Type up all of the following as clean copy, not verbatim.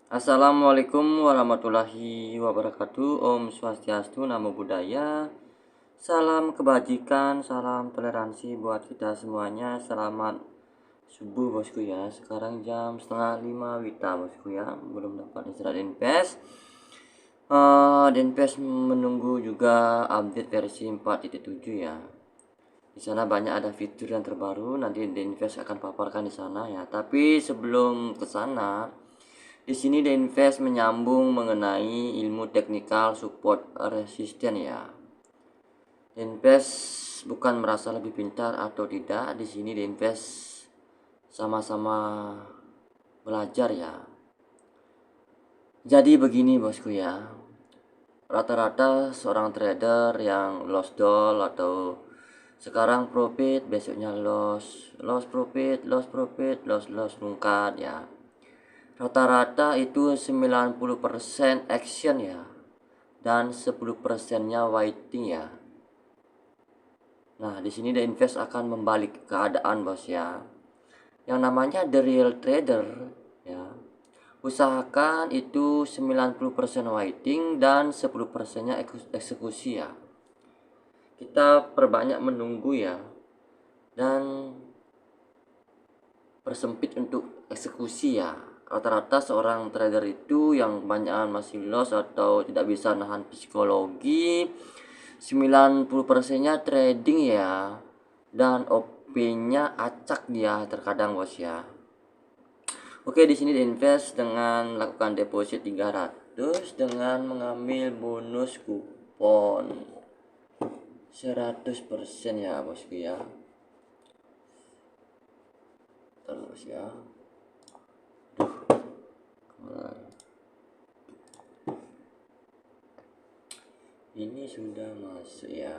Assalamualaikum warahmatullahi wabarakatuh. Om Swastiastu, Namo Buddhaya. Salam kebajikan, salam toleransi buat kita semuanya. Selamat subuh bosku ya. Sekarang jam setengah 5 Wita bosku ya. Belum dapat istirahat Denpes. Denpes menunggu juga update versi 4.7 ya. Di sana banyak ada fitur yang terbaru. Nanti Denpes akan paparkan di sana ya. Tapi sebelum ke sana, di sini Denfest menyambung mengenai ilmu technical support resisten ya. Denfest bukan merasa lebih pintar atau tidak. Di sini Denfest sama-sama belajar ya. Jadi begini bosku ya. Rata-rata seorang trader yang lost doll atau sekarang profit, besoknya loss profit, loss profit, loss rungkat ya. Rata-rata itu 90% action ya, dan 10%-nya waiting ya. Nah, di sini The Invest akan membalik keadaan bos ya. Yang namanya the real trader ya. Usahakan itu 90% waiting dan 10%-nya eksekusi ya. Kita perbanyak menunggu ya, dan persempit untuk eksekusi ya. Rata-rata seorang trader itu yang kebanyakan masih loss atau tidak bisa nahan psikologi, 90%-nya trading ya, dan OP-nya acak dia terkadang bos ya. Oke, di sini diinvest dengan lakukan deposit 300 dengan mengambil bonus kupon 100% ya bosku ya. Terus ya. Ini sudah masuk ya.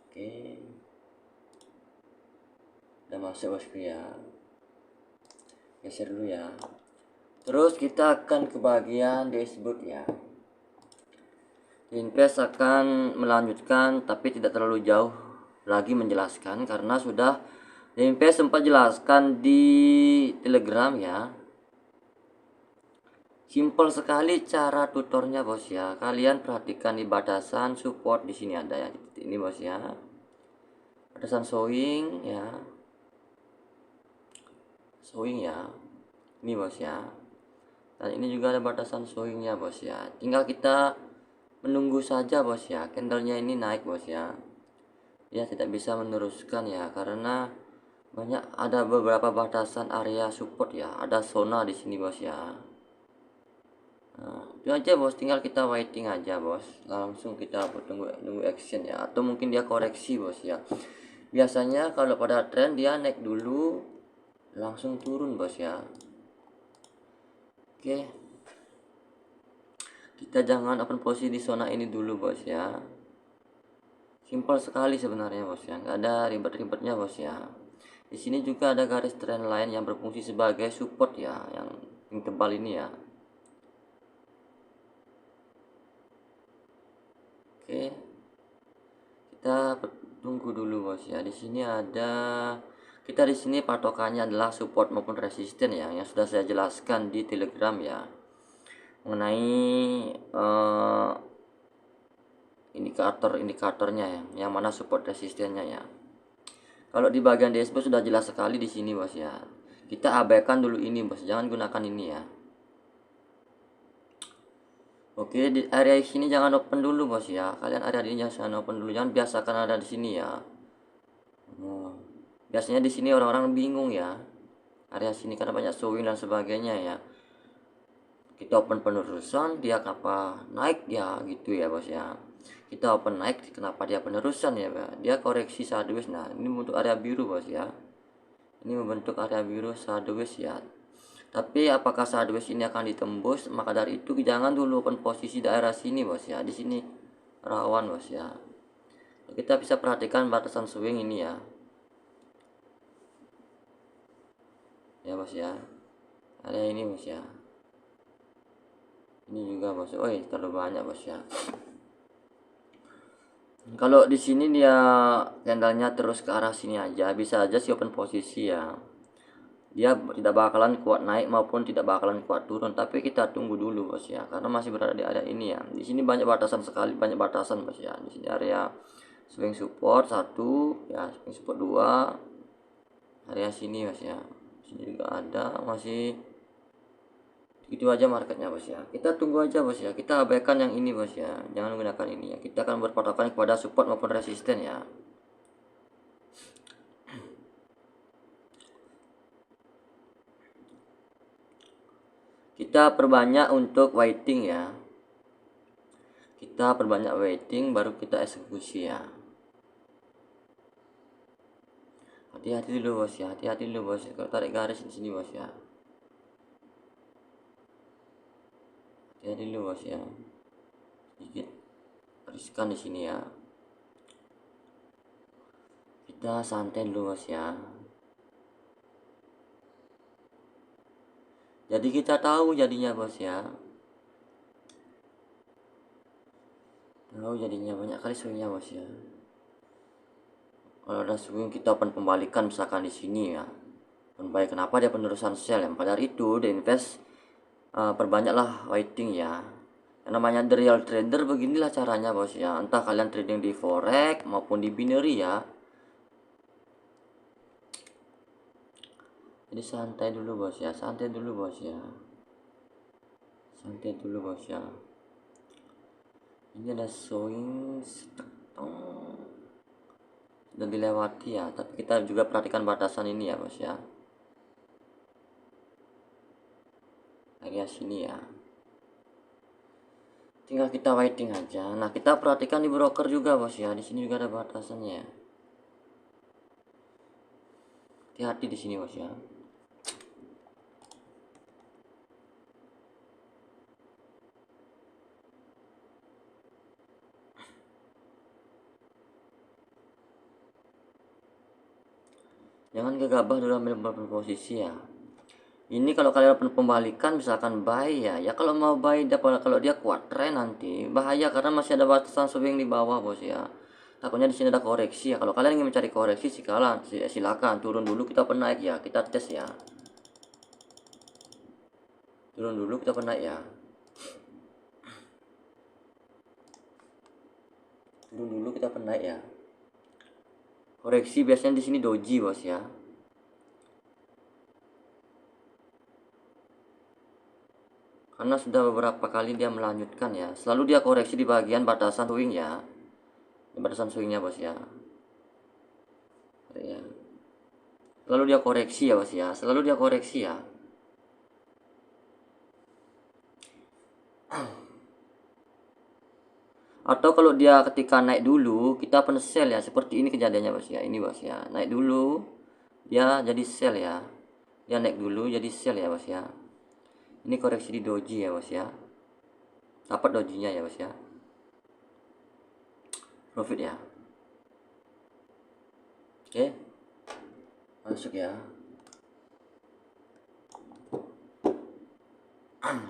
Oke, udah masuk bosku ya. Geser dulu ya. Terus kita akan ke bagian dashboard ya. Invest akan melanjutkan tapi tidak terlalu jauh lagi menjelaskan karena sudah Invest sempat jelaskan di Telegram ya. Simple sekali cara tutornya bos ya. Kalian perhatikan di batasan support, di sini ada ya. Ini bos ya. Batasan swing ya. Swing ya. Ini bos ya. Dan ini juga ada batasan swingnya bos ya. Tinggal kita menunggu saja bos ya. Candlenya ini naik bos ya. Dia tidak bisa meneruskan ya karena banyak ada beberapa batasan area support ya. Ada zona di sini bos ya. Nah, itu aja bos, tinggal kita waiting aja bos. Langsung kita nunggu action ya. Atau mungkin dia koreksi bos ya. Biasanya kalau pada trend dia naik dulu langsung turun bos ya. Oke, kita jangan open posisi di zona ini dulu bos ya. Simpel sekali sebenarnya bos ya, nggak ada ribet-ribetnya bos ya. Di sini juga ada garis trend line yang berfungsi sebagai support ya, yang tebal ini ya. Oke, kita tunggu dulu bos ya. Di sini ada, kita di sini patokannya adalah support maupun resisten ya, yang sudah saya jelaskan di Telegram ya, mengenai indikatornya ya, yang mana support resistennya ya. Kalau di bagian dashboard sudah jelas sekali di sini bos ya. Kita abaikan dulu ini bos, jangan gunakan ini ya. Oke, di area sini jangan open dulu bos ya. Kalian area ini jangan open dulu, jangan biasakan ada di sini ya. Biasanya di sini orang-orang bingung ya. Area sini karena banyak swing dan sebagainya ya. Kita open penerusan, dia kenapa naik ya gitu ya bos ya. Kita open naik, kenapa dia penerusan ya, dia koreksi sideways. Nah, ini untuk area biru bos ya. Ini membentuk area biru sideways ya. Tapi apakah sideways ini akan ditembus? Maka dari itu jangan dulu open posisi daerah sini bos ya. Di sini rawan bos ya. Kita bisa perhatikan batasan swing ini ya. Ya bos ya. Ada ini bos ya. Ini juga bos. Oh, terlalu banyak bos ya. Kalau di sini dia candlenya terus ke arah sini aja, bisa aja sih open posisi ya. dia tidak bakalan kuat naik maupun tidak bakalan kuat turun, tapi kita tunggu dulu bos ya, karena masih berada di area ini ya. Di sini banyak batasan sekali, banyak batasan bos ya. Di sini area swing support 1 ya, swing support 2, area sini bos ya. Sini juga ada, masih itu aja marketnya bos ya. Kita tunggu aja bos ya, kita abaikan yang ini bos ya, jangan menggunakan ini ya. Kita akan berpatokan kepada support maupun resisten ya. Kita perbanyak untuk waiting ya, kita perbanyak waiting baru kita eksekusi ya. Hati-hati dulu bos ya, hati-hati dulu bos ya. Kalau tarik garis di sini bos ya, hati-hati dulu bos ya, sedikit riskan di sini ya. Kita santai dulu bos ya. Jadi kita tahu jadinya bos ya, tahu jadinya banyak kali swingnya bos ya. Kalau ada swing kita pembalikan misalkan di sini ya, baik, kenapa dia penerusan sell yang padahal itu di invest, perbanyaklah waiting ya. Yang namanya the real trader beginilah caranya bos ya, entah kalian trading di forex maupun di binary ya. Jadi santai dulu bos ya, santai dulu bos ya, santai dulu bos ya. Ini ada swing sudah dilewati ya, tapi kita juga perhatikan batasan ini ya bos ya, area sini ya. Tinggal kita waiting aja. Nah, kita perhatikan di broker juga bos ya, di sini juga ada batasannya. Hati-hati di sini bos ya. Jangan gegabah dalam mengambil posisi ya. Ini kalau kalian pembalikan misalkan buy ya, ya kalau mau buy dapat, kalau dia kuat tren nanti bahaya karena masih ada batasan swing di bawah bos ya. Takutnya di sini ada koreksi ya. Kalau kalian ingin mencari koreksi silakan turun dulu, kita penaik ya, kita tes ya. Turun dulu kita penaik ya. Turun dulu kita penaik ya. Koreksi biasanya di sini doji bos ya. Karena sudah beberapa kali dia melanjutkan ya. Selalu dia koreksi di bagian batasan swing ya. Di batasan swingnya bos ya. Ya. Selalu dia koreksi ya bos ya. Selalu dia koreksi ya. Atau kalau dia ketika naik dulu kita pen sell ya, seperti ini kejadiannya bos ya. Ini bos ya, naik dulu dia jadi sell ya, dia naik dulu jadi sell ya bos ya. Ini koreksi di doji ya bos ya, dapat dojinya ya bos ya, profit ya. Oke, masuk ya.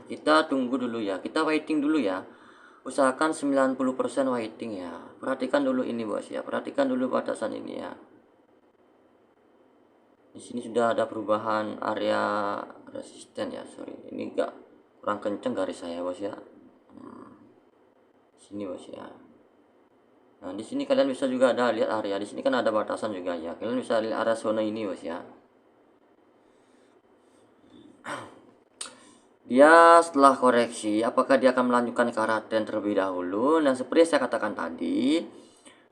Kita tunggu dulu ya, kita waiting dulu ya. Usahakan 90% waiting ya. Perhatikan dulu ini bos ya, perhatikan dulu batasan ini ya. Di sini sudah ada perubahan area resisten ya, sorry ini enggak, kurang kenceng garis saya bos ya. Sini bos ya. Nah di sini kalian bisa juga ada lihat area, di sini kan ada batasan juga ya, kalian bisa lihat area zona ini bos ya. Dia setelah koreksi, apakah dia akan melanjutkan ke arah tren terlebih dahulu? Dan seperti saya katakan tadi,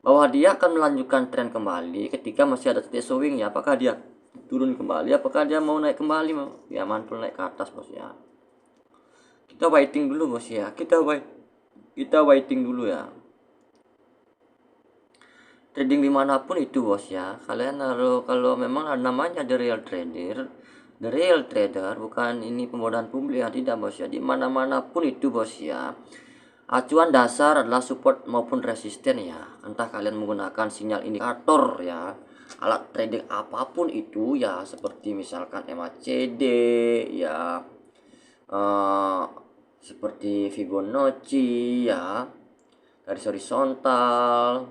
bahwa dia akan melanjutkan tren kembali ketika masih ada titik swing ya. Apakah dia turun kembali, apakah dia mau naik kembali, ya mantul naik ke atas bos ya. Kita waiting dulu bos ya, kita waiting dulu ya. Trading dimanapun itu bos ya, kalian harus, kalau memang namanya the real trader, bukan ini pembodohan publik ya, tidak bos ya. Dimana-mana pun itu bos ya, acuan dasar adalah support maupun resisten ya. Entah kalian menggunakan sinyal indikator ya, alat trading apapun itu ya, seperti misalkan MACD ya, seperti Fibonacci ya, garis horizontal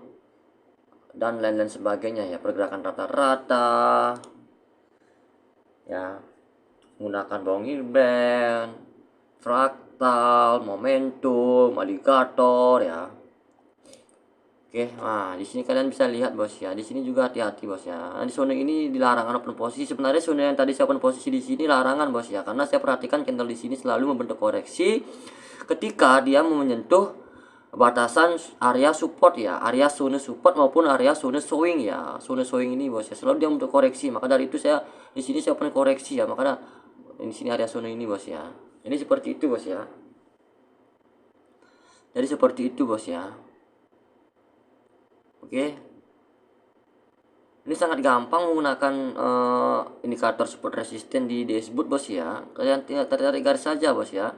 dan lain-lain sebagainya ya, pergerakan rata-rata ya, menggunakan boundary band, fraktal, momentum, alligator ya. Oke, nah di sini kalian bisa lihat bos ya. Di sini juga hati-hati bos ya. Nah, di zona ini dilarang open posisi. Sebenarnya zona yang tadi saya open posisi di sini larangan bos ya. Karena saya perhatikan candle di sini selalu membentuk koreksi ketika dia menyentuh batasan area support ya, area zona support maupun area zona swing ya. Zona swing ini bos ya, selalu dia membentuk koreksi. Maka dari itu saya di sini saya open koreksi ya. Makanya di sini area zona ini bos ya. Ini seperti itu bos ya. Jadi seperti itu bos ya. Oke, ini sangat gampang menggunakan indikator support resisten di dashboard bos ya. Kalian tinggal tarik garis saja bos ya.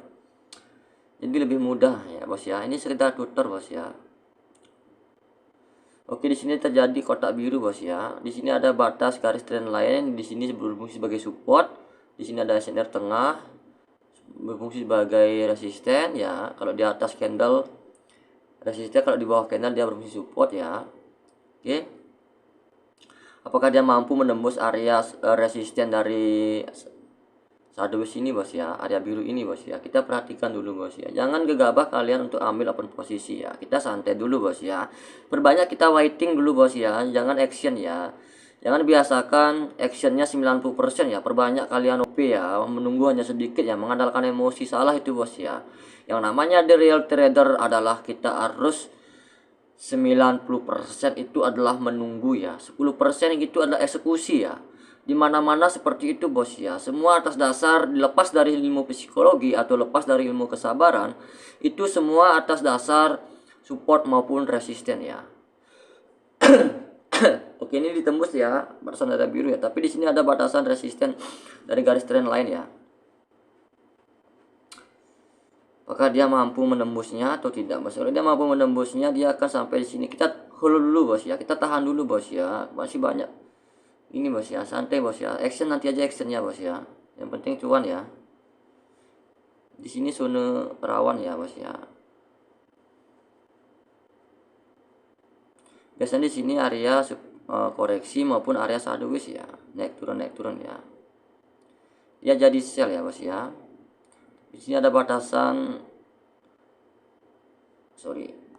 Jadi lebih mudah ya bos ya. Ini sekedar tutor bos ya. Oke, di sini terjadi kotak biru bos ya. Di sini ada batas garis trend line. Di sini berfungsi sebagai support. Di sini ada SNR tengah berfungsi sebagai resisten ya. Kalau di atas candle resisten, kalau di bawah candle dia berfungsi support ya. Oke, apakah dia mampu menembus area resisten dari sideways ini bos ya, area biru ini bos ya. Kita perhatikan dulu bos ya, jangan gegabah kalian untuk ambil open posisi ya. Kita santai dulu bos ya, perbanyak kita waiting dulu bos ya, jangan action ya. Jangan biasakan actionnya 90% ya, perbanyak kalian OP ya, menunggu hanya sedikit ya, mengandalkan emosi, salah itu bos ya. Yang namanya the real trader adalah kita harus 90% itu adalah menunggu ya, 10% itu adalah eksekusi ya. Dimana-mana seperti itu bos ya, semua atas dasar lepas dari ilmu psikologi atau lepas dari ilmu kesabaran, itu semua atas dasar support maupun resisten ya. Oke, ini ditembus ya batasan area biru ya, tapi di sini ada batasan resisten dari garis trend line ya. Apakah dia mampu menembusnya atau tidak bos? Kalau dia mampu menembusnya, dia akan sampai di sini. Kita hold dulu bos ya, kita tahan dulu bos ya, masih banyak ini bos ya, santai bos ya, action nanti aja actionnya bos ya, yang penting cuan ya. Di sini zona rawan ya bos ya. Biasanya di sini area koreksi maupun area sideways ya, naik turun ya. Ya jadi sell ya bos ya. Di sini ada batasan,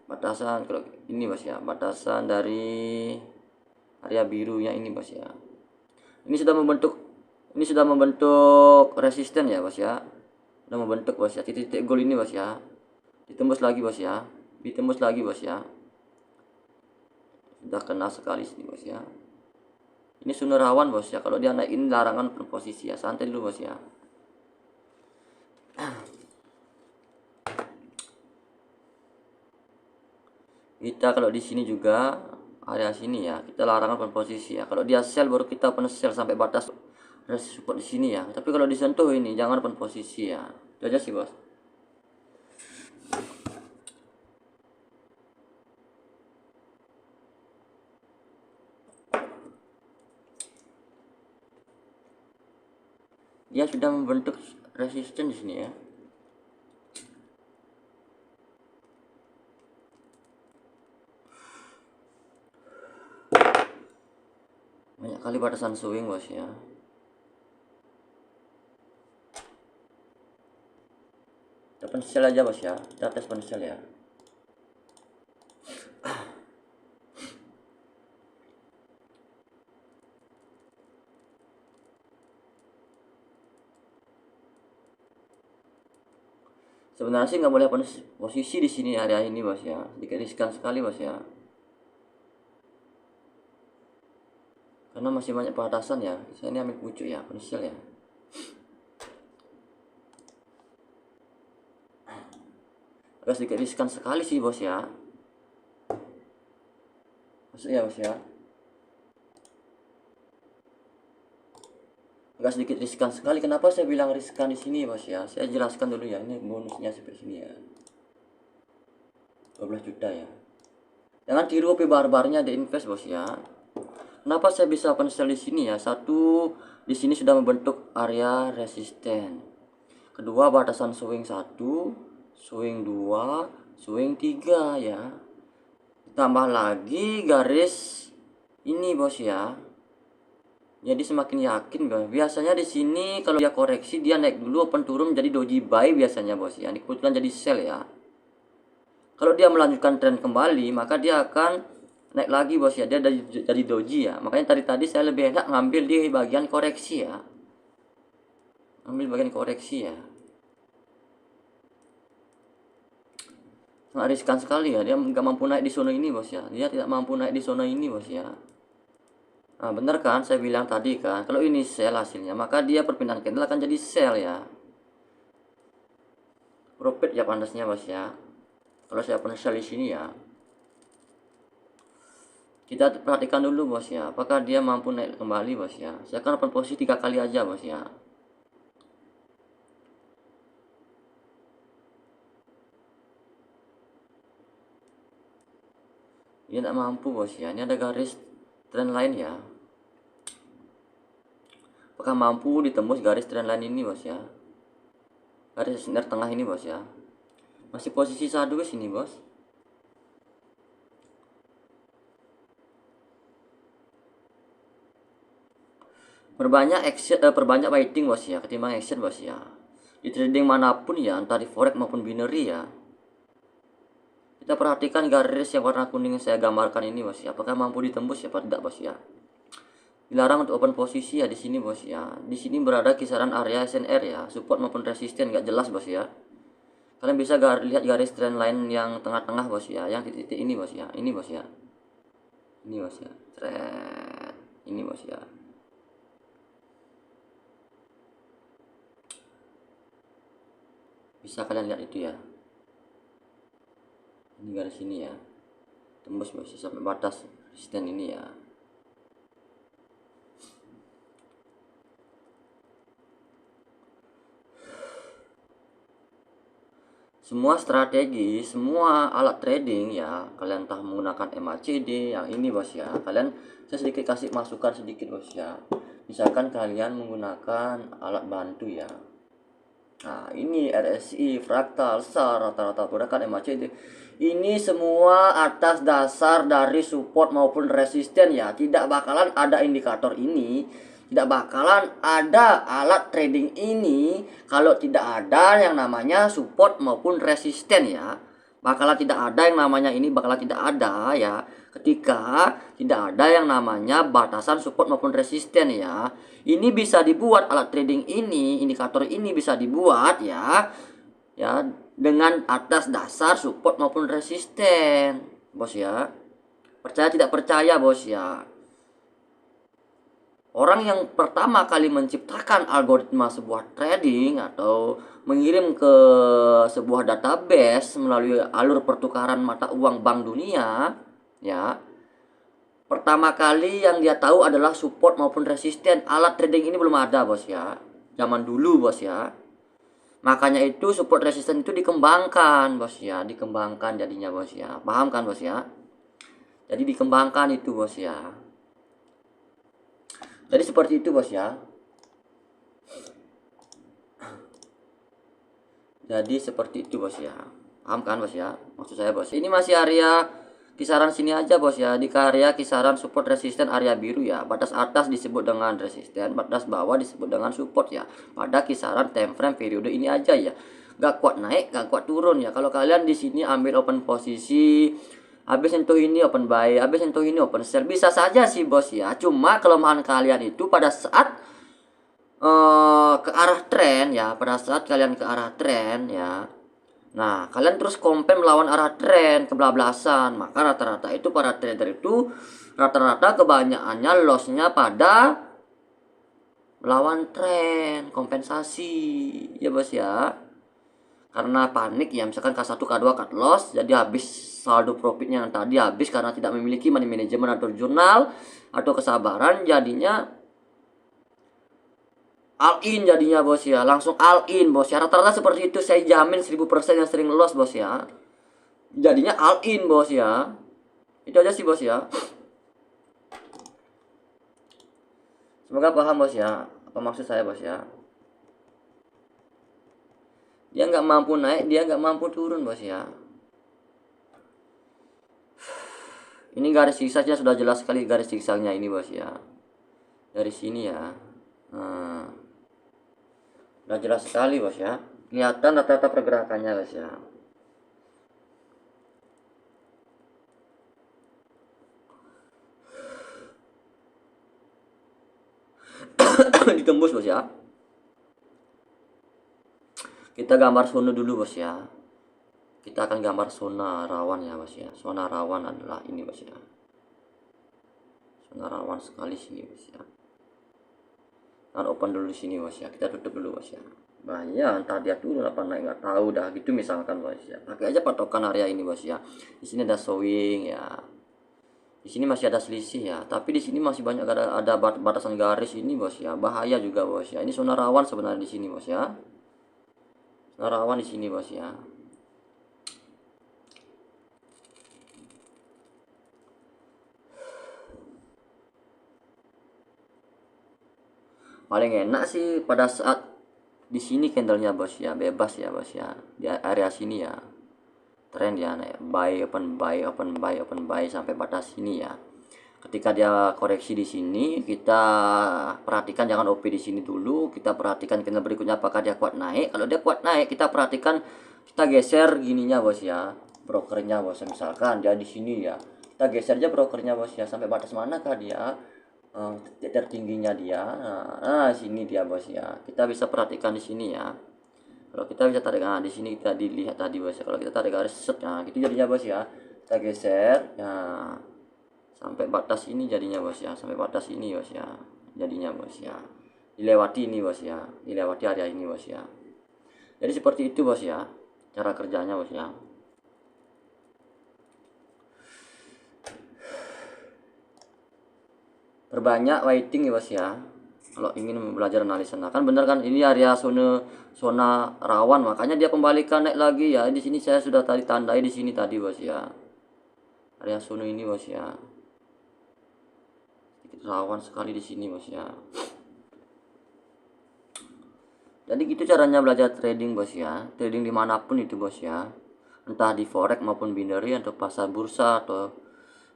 batasan kalau ini bos ya, batasan dari area birunya ini bos ya. Ini sudah membentuk resisten ya bos ya. Sudah membentuk bos ya, titik-titik gold ini bos ya. Ditembus lagi bos ya. Ditembus lagi bos ya. Sudah kena sekali sini bos ya. Ini zona rawan bos ya. Kalau dia naikin larangan posisi ya. Santai dulu bos ya. Kita kalau di sini juga area sini ya, kita larangan posisi ya. Kalau dia sell baru kita open sell sampai batas support di sini ya. Tapi kalau disentuh ini jangan open posisi ya. Itu aja sih bos. Dia sudah membentuk resisten di sini ya. Banyak kali batasan swing bos ya. Kita pensel aja bos ya, kita tes pensel ya. Sebenarnya sih nggak boleh posisi di sini area ini bos ya, sedikit riskan sekali bos ya. Karena masih banyak batasan ya. Saya ini ambil pucuk ya, pensel ya. Agak sedikit riskan sekali sih bos ya. Masuk ya bos ya. Agak sedikit riskan sekali. Kenapa saya bilang riskan di sini bos ya? Saya jelaskan dulu ya. Ini bonusnya seperti sini ya. 12 juta ya. Jangan tiru OP barbarnya di invest bos ya. Kenapa saya bisa open sell di sini ya? Satu, di sini sudah membentuk area resisten. Kedua, batasan swing 1, swing 2, swing 3 ya. Tambah lagi garis ini bos ya. Jadi semakin yakin bos. Biasanya di sini kalau dia koreksi dia naik dulu open turun jadi doji buy biasanya bos ya. Ini kebetulan jadi sell ya. Kalau dia melanjutkan tren kembali maka dia akan naik lagi bos ya. Dia jadi doji ya. Makanya tadi saya lebih enak ngambil di bagian koreksi ya. Ambil bagian koreksi ya. Sangat riskan sekali ya. Dia nggak mampu naik di zona ini bos ya. Dia tidak mampu naik di zona ini bos ya. Nah, bener kan saya bilang tadi kan, kalau ini sell hasilnya, maka dia perpindahan candle akan jadi sell ya. Profit ya pantasnya bos ya. Kalau saya open sell di sini ya. Kita perhatikan dulu bos ya, apakah dia mampu naik kembali bos ya. Saya akan open posisi 3 kali aja bos ya. Dia tidak mampu bos ya. Ini ada garis trend line ya. Apakah mampu ditembus garis trend line ini bos ya? Garis sinar tengah ini bos ya. Masih posisi sideways ini bos. Perbanyak waiting bos ya ketimbang action bos ya. Di trading manapun ya, entah di forex maupun binary ya. Kita perhatikan garis yang warna kuning yang saya gambarkan ini bos ya. Apakah mampu ditembus ya atau tidak bos ya? Dilarang untuk open posisi ya di sini bos ya. Di sini berada kisaran area SNR ya, support maupun resisten nggak jelas bos ya. Kalian bisa lihat garis trend line yang tengah-tengah bos ya, yang titik-titik ini bos ya. Ini bos ya. Ini bos ya. Trend ini bos ya. Bisa kalian lihat itu ya. Ini garis ini ya. Tembus bos ya, sampai batas resisten ini ya. Semua strategi, semua alat trading ya, kalian entah menggunakan MACD yang ini bos ya. Saya sedikit kasih masukan sedikit bos ya. Misalkan kalian menggunakan alat bantu ya. Nah, ini RSI, fraktal, SAR, rata-rata menggunakan MACD. Ini semua atas dasar dari support maupun resisten ya. Tidak bakalan ada indikator ini, tidak bakalan ada alat trading ini kalau tidak ada yang namanya support maupun resisten ya. Bakalan tidak ada yang namanya ini, bakalan tidak ada ya ketika tidak ada yang namanya batasan support maupun resisten ya. Ini bisa dibuat alat trading ini, indikator ini bisa dibuat ya dengan atas dasar support maupun resisten bos ya. Percaya tidak percaya bos ya. Orang yang pertama kali menciptakan algoritma sebuah trading atau mengirim ke sebuah database melalui alur pertukaran mata uang bank dunia ya, pertama kali yang dia tahu adalah support maupun resisten. Alat trading ini belum ada bos ya, zaman dulu bos ya. Makanya itu support resisten itu dikembangkan bos ya, dikembangkan jadinya bos ya. Paham kan bos ya? Jadi dikembangkan itu bos ya. Jadi seperti itu bos ya. Jadi seperti itu bos ya. Paham kan bos ya? Maksud saya bos. Ini masih area kisaran sini aja bos ya. Di area kisaran support resisten area biru ya. Batas atas disebut dengan resisten, batas bawah disebut dengan support ya. Pada kisaran time frame periode ini aja ya. Gak kuat naik, gak kuat turun ya. Kalau kalian di sini ambil open posisi, habis sentuh ini open buy, habis sentuh ini open sell, bisa saja sih bos ya. Cuma kelemahan kalian itu pada saat ke arah tren ya, pada saat kalian ke arah tren ya, nah kalian terus compare melawan arah tren kebablasan, maka rata-rata itu para trader itu rata-rata kebanyakannya lossnya pada melawan tren, kompensasi ya bos ya. Karena panik ya, misalkan K1 K2 cut loss, jadi habis saldo profitnya yang tadi habis karena tidak memiliki money management atau jurnal atau kesabaran, jadinya all in jadinya bos ya, langsung all in bos ya. Rata-rata seperti itu, saya jamin 1000% yang sering loss bos ya. Jadinya all in bos ya. Itu aja sih bos ya. Semoga paham bos ya, apa maksud saya bos ya. Dia nggak mampu naik, dia nggak mampu turun bos ya. Ini garis siksanya sudah jelas sekali, garis siksanya ini bos ya. dari sini ya. Udah jelas sekali bos ya, kelihatan rata-rata pergerakannya guys ya. Ditembus bos ya. Kita gambar zona dulu bos ya. Kita akan gambar zona rawan ya bos ya. Zona rawan adalah ini bos ya. Zona rawan sekali sini bos ya. Nah, open dulu di sini bos ya. Kita tutup dulu bos ya. Bahaya entah dia turun apa naik nggak tahu dah gitu misalkan bos ya. Pakai aja patokan area ini bos ya. Di sini ada swing ya. Di sini masih ada selisih ya, tapi di sini masih banyak ada batasan garis ini bos ya. Bahaya juga bos ya. Ini zona rawan sebenarnya di sini bos ya. Zona rawan di sini bos ya. Paling enak sih pada saat di sini candlenya bos ya, bebas ya bos ya. Di area sini ya. Tren ya, buy open buy open buy open buy sampai batas sini ya. Ketika dia koreksi di sini, kita perhatikan jangan OP di sini dulu. Kita perhatikan candle berikutnya apakah dia kuat naik. Kalau dia kuat naik, kita perhatikan, kita geser gininya bos ya, brokernya bos. Misalkan dia di sini ya, kita geser aja brokernya bos ya sampai batas manakah dia tertingginya dia. Nah, sini dia bos ya. Kita bisa perhatikan di sini ya. Kalau kita bisa tarik, di sini kita dilihat tadi bos ya. Kalau kita tarik garis set, nah gitu jadinya bos ya. Kita geser, nah sampai batas ini jadinya bos ya, sampai batas ini bos ya, jadinya bos ya. Dilewati ini bos ya, dilewati area ini bos ya. Jadi seperti itu bos ya, cara kerjanya bos ya. Perbanyak waiting ya bos ya. Kalau ingin belajar analisa, nah kan bener kan ini area zona rawan, makanya dia pembalikan naik lagi ya. Di sini saya sudah tadi tandai di sini tadi bos ya. Area zona ini bos ya. Sedikit rawan sekali di sini bos ya. Jadi gitu caranya belajar trading bos ya. Trading dimanapun itu bos ya. Entah di forex maupun binary atau pasar bursa atau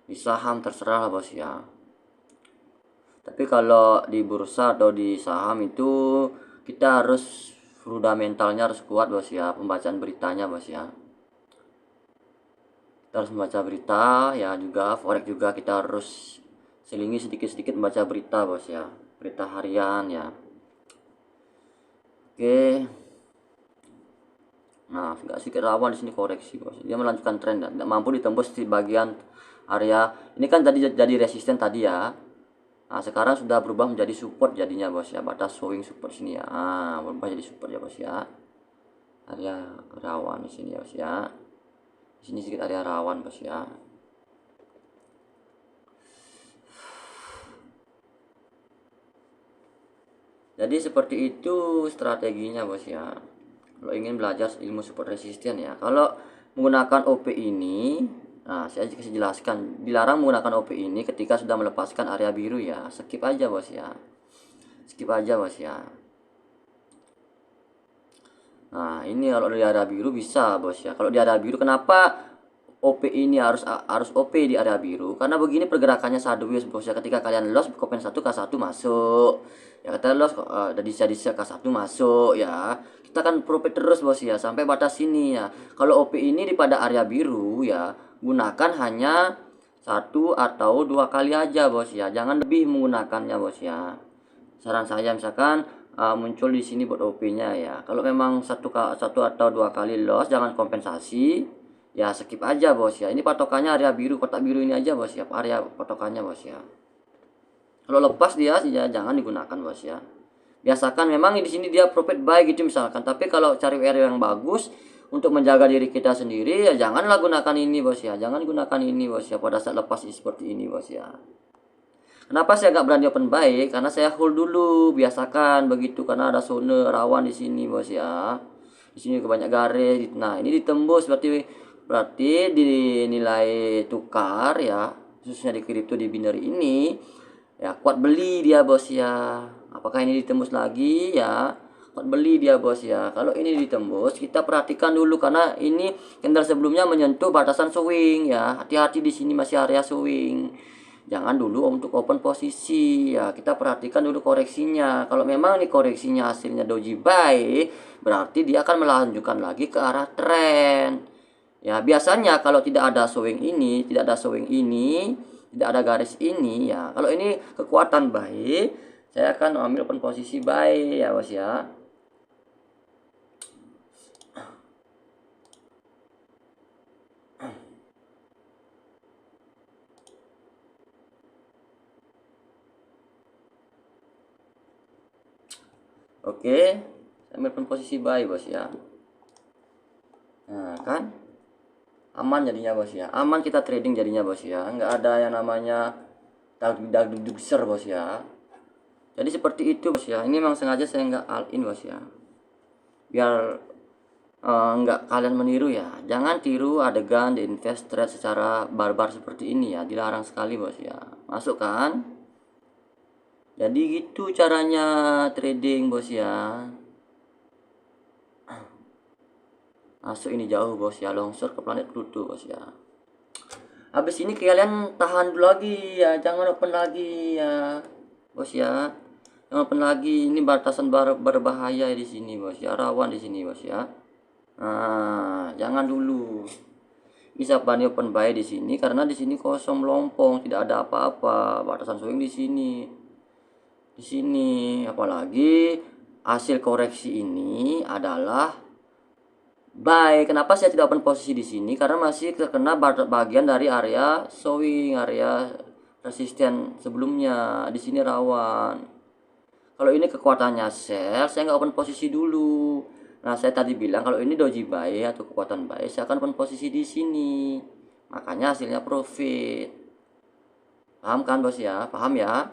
di saham, terserah lah bos ya. Tapi kalau di bursa atau di saham itu kita harus fundamentalnya harus kuat bos ya, pembacaan beritanya bos ya. Kita harus membaca berita ya, juga forex juga kita harus selingi sedikit-sedikit membaca berita bos ya, berita harian ya. Oke. Nah, agak sedikit rawan di sini koreksi bos. Dia melanjutkan tren, tidak mampu ditembus di bagian area ini kan tadi jadi resisten tadi ya. Nah, sekarang sudah berubah menjadi support jadinya bos ya, batas swing support sini ya. Berubah jadi support ya bos ya. Area rawan di sini ya bos ya. Di sini sedikit area rawan bos ya. Jadi seperti itu strateginya bos ya. Kalau ingin belajar ilmu support resisten ya. Kalau menggunakan OP ini, nah saya kasih jelaskan, dilarang menggunakan OP ini ketika sudah melepaskan area biru ya. Skip aja bos ya. Skip aja bos ya. Nah, ini kalau di area biru bisa bos ya. Kalau di area biru kenapa OP ini harus OP di area biru? Karena begini pergerakannya sideways bos ya. Ketika kalian loss kopen 1 K1 masuk. Ya kita loss dari sisa K1 masuk ya. Kita kan profit terus bos ya sampai batas sini ya. Kalau OP ini di pada area biru ya, gunakan hanya 1 atau 2 kali aja bos ya. Jangan lebih menggunakannya bos ya. Saran saya misalkan muncul di sini buat OP-nya ya. Kalau memang satu atau 2 kali loss jangan kompensasi. Ya skip aja bos ya. Ini patokannya area biru, kotak biru ini aja bos ya. Area patokannya bos ya. Kalau lepas dia ya jangan digunakan bos ya. Biasakan memang di sini dia profit buy gitu misalkan. Tapi kalau cari area yang bagus untuk menjaga diri kita sendiri ya janganlah gunakan ini bos ya. Jangan gunakan ini bos ya pada saat lepas seperti ini bos ya. Kenapa saya nggak berani open buy? Karena saya hold dulu, biasakan begitu karena ada zona rawan di sini bos ya. Di sini banyak garis. Nah ini ditembus berarti dinilai tukar ya, khususnya di kripto di binary ini ya kuat beli dia bos ya. Apakah ini ditembus lagi ya? Kuat beli dia bos ya. Kalau ini ditembus kita perhatikan dulu karena ini candle sebelumnya menyentuh batasan swing ya. Hati-hati di sini masih area swing. jangan dulu untuk open posisi ya, kita perhatikan dulu koreksinya. Kalau memang nih koreksinya hasilnya doji buy, berarti dia akan melanjutkan lagi ke arah tren ya. Biasanya kalau tidak ada swing ini, tidak ada garis ini ya, kalau ini kekuatan buy, saya akan ambil open posisi buy ya bos ya. Oke, saya ambil posisi buy bos ya. Nah kan aman jadinya bos ya, aman kita trading jadinya bos ya, nggak ada yang namanya dagdug ser bos ya. Jadi seperti itu bos ya. Ini memang sengaja saya nggak all in bos ya, biar nggak kalian meniru ya. Jangan tiru adegan di invest trade secara barbar seperti ini ya, dilarang sekali bos ya. Masuk kan? Jadi gitu caranya trading bos ya. Masuk ini jauh bos ya, longsor ke planet Pluto bos ya. Habis ini kalian tahan dulu lagi ya, jangan open lagi ya bos ya. Jangan open lagi, ini batasan berbahaya di sini bos ya, rawan di sini bos ya. Nah, jangan dulu. Bisa bani open buy di sini karena di sini kosong melompong, tidak ada apa-apa, batasan swing di sini. Di sini apalagi hasil koreksi ini adalah buy. Kenapa saya tidak open posisi di sini? Karena masih terkena bagian dari area swing, area resisten sebelumnya. Di sini rawan. Kalau ini kekuatannya sell, saya nggak open posisi dulu. Nah, saya tadi bilang kalau ini doji buy atau kekuatan buy, saya akan open posisi di sini. Makanya hasilnya profit. Paham kan bos ya? Paham ya?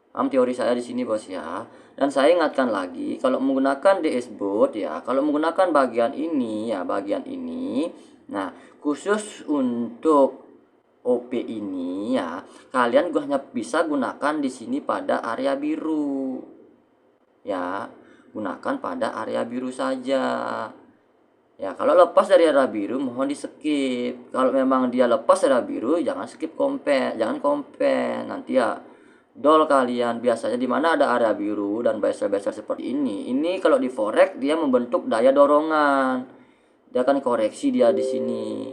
Paham teori saya di sini bos ya. Dan saya ingatkan lagi, kalau menggunakan DS Bot ya, kalau menggunakan bagian ini ya, bagian ini, nah khusus untuk OP ini ya, kalian hanya bisa gunakan di sini pada area biru ya, gunakan pada area biru saja ya. Kalau lepas dari area biru mohon di skip. Kalau memang dia lepas area biru, jangan skip compare, jangan compare nanti ya dol kalian. Biasanya di mana ada area biru dan beser-beser seperti ini kalau di forex dia membentuk daya dorongan, dia akan koreksi dia di sini.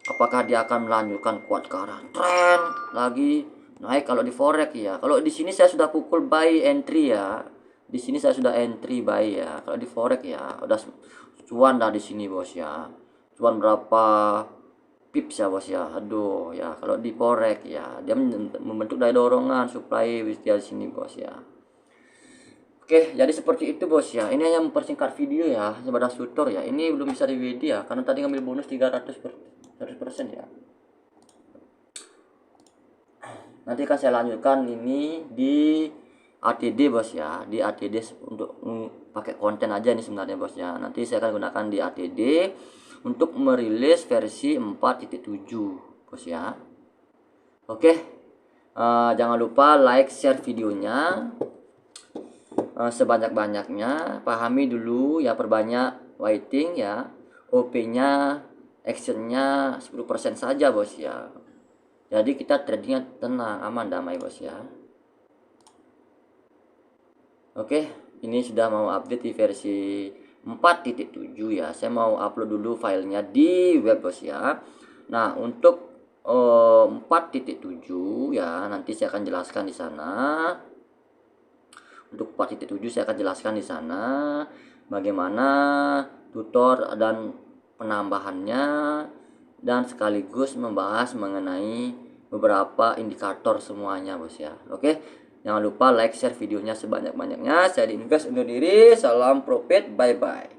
Apakah dia akan melanjutkan kuat ke arah tren lagi naik kalau di forex ya. Kalau di sini saya sudah pukul buy entry ya, di sini saya sudah entry buy ya. Kalau di forex ya udah cuan dah di sini bos ya, cuan berapa pips ya bos ya. Aduh ya, kalau di forex ya dia membentuk daya dorongan supply dia di sini bos ya. Oke, jadi seperti itu bos ya. Ini hanya mempersingkat video ya, sebatas tutor ya. Ini belum bisa di video ya, karena tadi ngambil bonus 100% ya. Nanti akan saya lanjutkan ini di ATD bos ya, di ATD untuk pakai konten aja ini sebenarnya bos ya. Nanti saya akan gunakan di ATD untuk merilis versi 4.7 bos ya. Oke, jangan lupa like, share videonya sebanyak-banyaknya. Pahami dulu ya, perbanyak waiting ya. OP nya actionnya 10% saja bos ya. Jadi kita tradingnya tenang, aman, damai bos ya. Oke, ini sudah mau update di versi 4.7 ya. Saya mau upload dulu filenya di web bos ya. Nah, untuk 4.7 ya, nanti saya akan jelaskan di sana. Untuk 4.7 saya akan jelaskan di sana bagaimana tutor dan penambahannya, dan sekaligus membahas mengenai beberapa indikator semuanya bos ya. Oke, jangan lupa like, share videonya sebanyak-banyaknya. Saya di Invest undur diri, salam profit, bye bye.